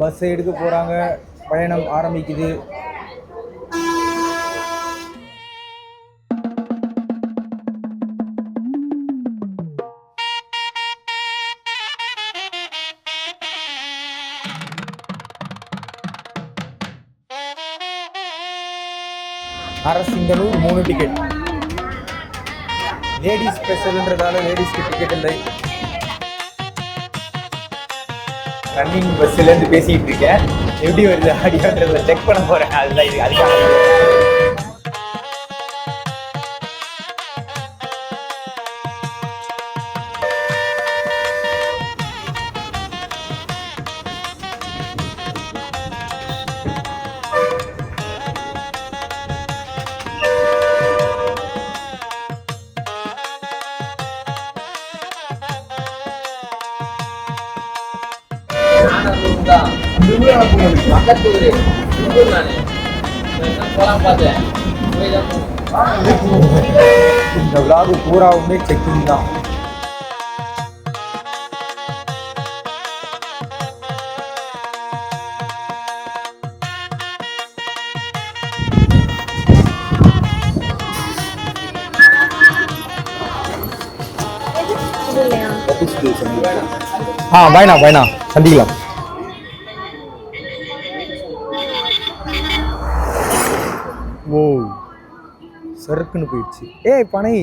பஸ்ஸை எடுக்க போகிறாங்க. பயணம் ஆரம்பிக்குது. அரசிங்கலூர் 3 டிக்கெட். லேடிஸ் ஸ்பெஷல்ன்றதால லேடிஸ்க்கு டிக்கெட் இல்லை. ரன்னிங் பஸ்ஸிலேருந்து பேசிகிட்டு இருக்கேன். எப்படி வருது ஆடியோன்றதை செக் பண்ண போகிறேன். அதுதான் இது. அதுக்காக இந்த விளாகு பூராவுமே செக்கிங் தான். பாய்ண்ணா பாய்ண்ணா, சந்திக்கலாம். ஓ, சறுக்குன்னு போயிடுச்சு. ஏய் பனை.